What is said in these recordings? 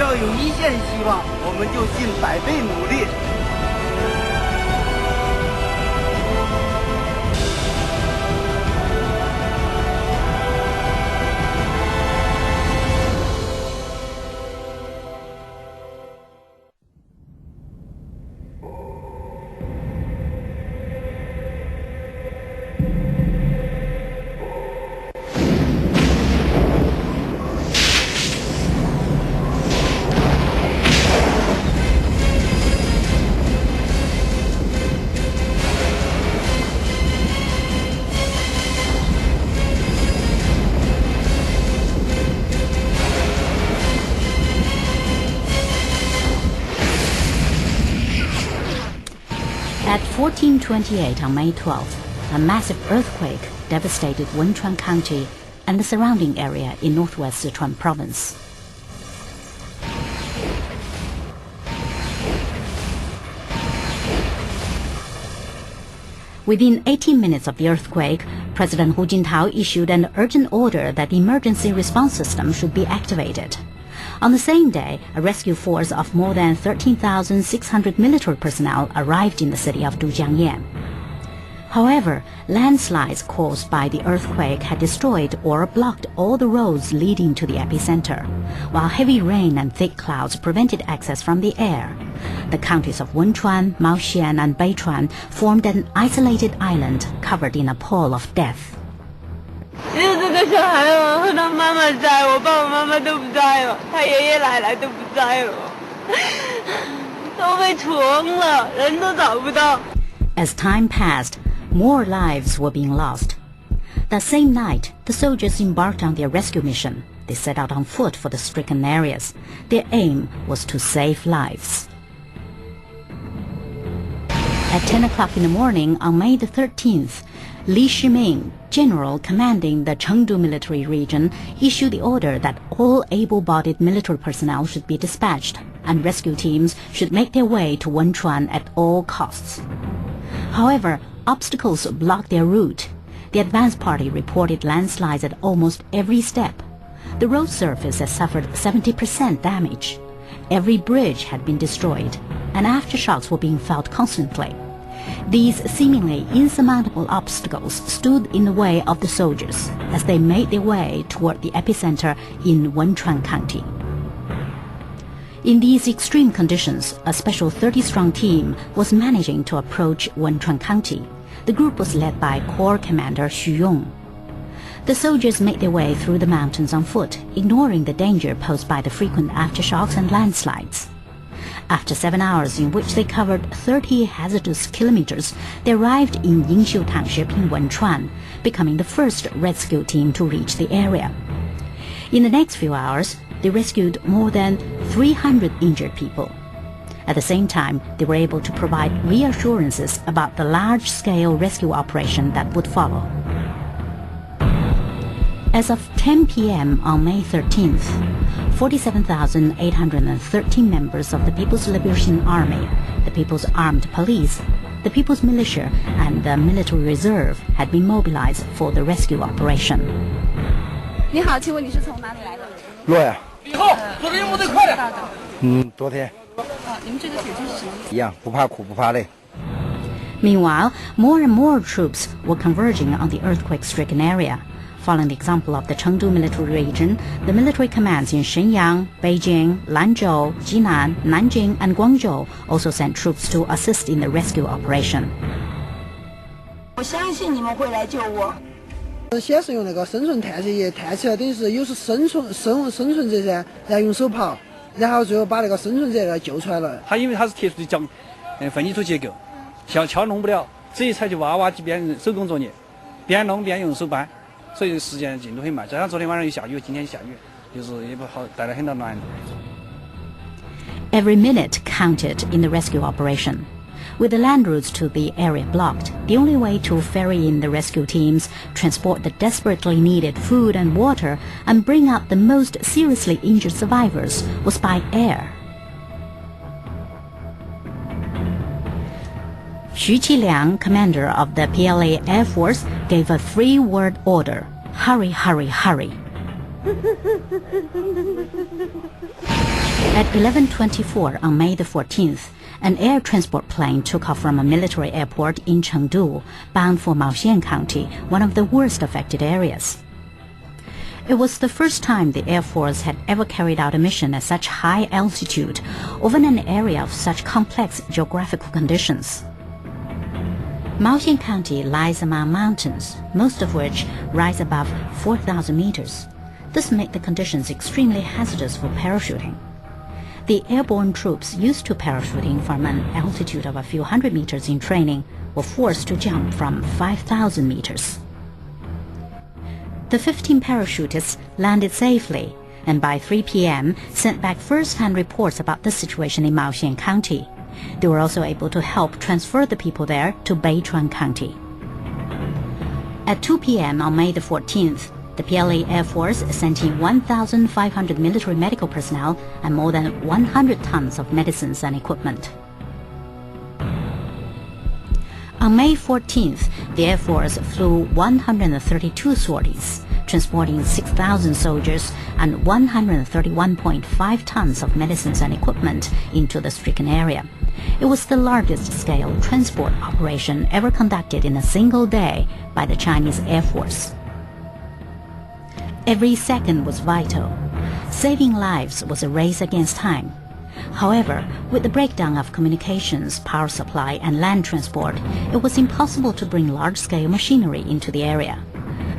要有一线希望，我们就尽100倍努力。At 14:28 on May 12th, a massive earthquake devastated Wenchuan County and the surrounding area in northwest Sichuan province. Within 18 minutes of the earthquake, President Hu Jintao issued an urgent order that the emergency response system should be activated. On the same day, a rescue force of more than 13,600 military personnel arrived in the city of Dujiangyan. However, landslides caused by the earthquake had destroyed or blocked all the roads leading to the epicenter, while heavy rain and thick clouds prevented access from the air. The counties of Wenchuan, Maoxian, and Beichuan formed an isolated island covered in a pall of death. 这个小孩哦，和他妈妈在，我爸爸妈妈都不在了，他爷爷奶奶都不在了，都被冲了，人都找不到。 As time passed, more lives were being lost. That same night, the soldiers embarked on their rescue mission. They set out on foot for the stricken areas. Their aim was to save lives. At 10 o'clock in the morning on May the 13th, Li Shiming, general commanding the Chengdu military region, issued the order that all able-bodied military personnel should be dispatched and rescue teams should make their way to Wenchuan at all costs. However, obstacles blocked their route. The advance party reported landslides at almost every step. The road surface has suffered 70% damage. Every bridge had been destroyed, and aftershocks were being felt constantly. These seemingly insurmountable obstacles stood in the way of the soldiers as they made their way toward the epicenter in Wenchuan County. In these extreme conditions, a special 30-strong team was managing to approach Wenchuan County. The group was led by Corps Commander Xu Yong. The soldiers made their way through the mountains on foot, ignoring the danger posed by the frequent aftershocks and landslides. After 7 hours in which they covered 30 hazardous kilometers, they arrived in Yingxiu Township in Wenchuan, becoming the first rescue team to reach the area. In the next few hours, they rescued more than 300 injured people. At the same time, they were able to provide reassurances about the large-scale rescue operation that would follow. As of 10 p.m. on May 13th, 47,813 members of the People's Liberation Army, the People's Armed Police, the People's Militia, and the Military Reserve had been mobilized for the rescue operation. 你好，请问你是从哪里来的？洛呀。以后做任务得快点。昨天。你们这个体制是什么？一样，不怕苦不怕累。 Meanwhile, more and more troops were converging on the earthquake-stricken area. Following the example of the Chengdu military region, the military commands in Shenyang, Beijing, Lanzhou, Jinan, Nanjing, and Guangzhou also sent troops to assist in the rescue operation. 我相信你们会来救我。先是用那个生存探测仪探起来，等于是有时生存者噻，然后用手刨，然后最后把那个生存者救出来了。它因为它是特殊的混凝土结构，敲弄不了，只有采取挖挖机边手工作业，边弄边用手搬。 所以时间进度很慢，加上昨天晚上又下雨，今天下雨，就是也不好，带来很多难度。 Every minute counted in the rescue operation. With the land routes to the area blocked, the only way to ferry in the rescue teams, transport the desperately needed food and water, and bring up the most seriously injured survivors was by air. Xu Qiliang, commander of the PLA Air Force, gave a 3-word order: hurry, hurry, hurry. At 11:24 on May the 14th, an air transport plane took off from a military airport in Chengdu, bound for Maoxian County, one of the worst affected areas. It was the first time the Air Force had ever carried out a mission at such high altitude over an area of such complex geographical conditions. Maoxian County lies among mountains, most of which rise above 4,000 meters. This made the conditions extremely hazardous for parachuting. The airborne troops used to parachuting from an altitude of a few hundred meters in training were forced to jump from 5,000 meters. The 15 parachutists landed safely and by 3 p.m. sent back first-hand reports about the situation in Maoxian County. They were also able to help transfer the people there to Beichuan County. At 2 p.m. on May the 14th, the PLA Air Force sent in 1,500 military medical personnel and more than 100 tons of medicines and equipment. On May 14th, the Air Force flew 132 sorties, transporting 6,000 soldiers and 131.5 tons of medicines and equipment into the stricken area. It was the largest-scale transport operation ever conducted in a single day by the Chinese Air Force. Every second was vital. Saving lives was a race against time. However, with the breakdown of communications, power supply and land transport, it was impossible to bring large-scale machinery into the area.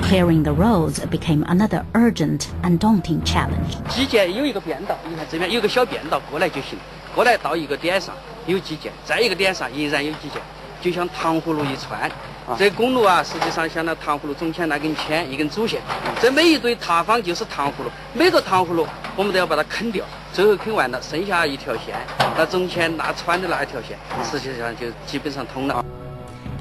Clearing the roads became another urgent and daunting challenge. 基建有一个变道，你看这边有个小变道过来就行，过来到一个点上有基建，在一个点上依然有基建，就像糖葫芦一串。这公路啊，实际上像那糖葫芦中间那根铅一根主线，这每一堆塌方就是糖葫芦，每个糖葫芦我们都要把它啃掉，最后啃完了剩下一条线，那中间那穿的那一条线，实际上就基本上通了。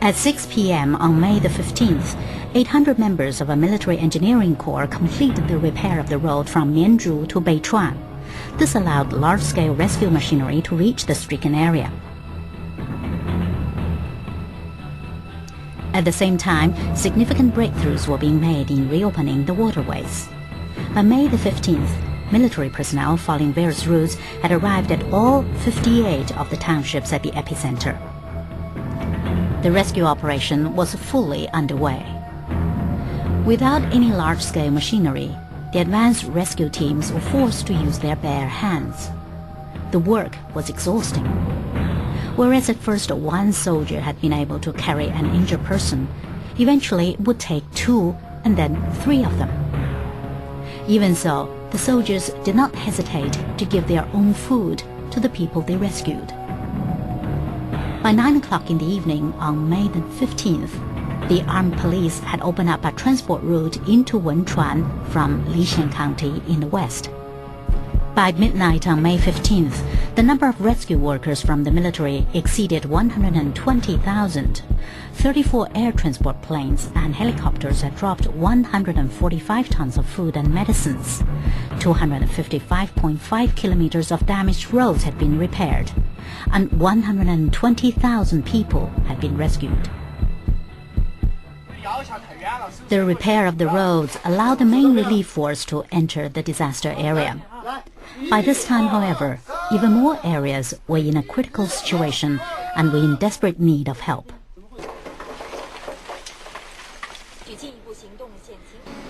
At 6 p.m. on May the 15th, 800 members of a military engineering corps completed the repair of the road from Mianzhu to Beichuan. This allowed large-scale rescue machinery to reach the stricken area. At the same time, significant breakthroughs were being made in reopening the waterways. By May the 15th, military personnel following various routes had arrived at all 58 of the townships at the epicenter. The rescue operation was fully underway. Without any large-scale machinery, the advanced rescue teams were forced to use their bare hands. The work was exhausting. Whereas at first one soldier had been able to carry an injured person, eventually it would take 2 and then 3 of them. Even so, the soldiers did not hesitate to give their own food to the people they rescued. By 9 o'clock in the evening on May the 15th, the armed police had opened up a transport route into Wenchuan from Lixian County in the west. By midnight on May 15th, the number of rescue workers from the military exceeded 120,000. 34 air transport planes and helicopters had dropped 145 tons of food and medicines. 255.5 kilometers of damaged roads had been repaired, and 120,000 people had been rescued. The repair of the roads allowed the main relief force to enter the disaster area. By this time, however, even more areas were in a critical situation and were in desperate need of help.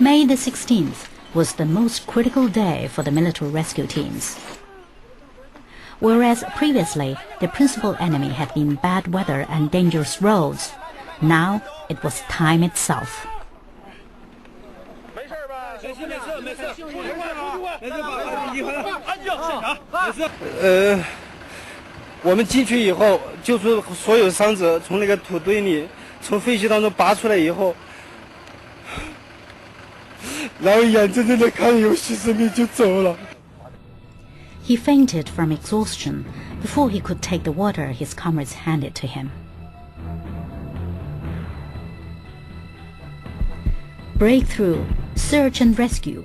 May the 16th was the most critical day for the military rescue teams. Whereas previously the principal enemy had been bad weather and dangerous roads, now it was time itself. 我们进去以后，就是所有伤者从那个土堆里，从废墟当中拔出来以后，然后眼睁睁的看有些生命就走了。 He fainted from exhaustion before he could take the water his comrades handed to him. Breakthrough, search and rescue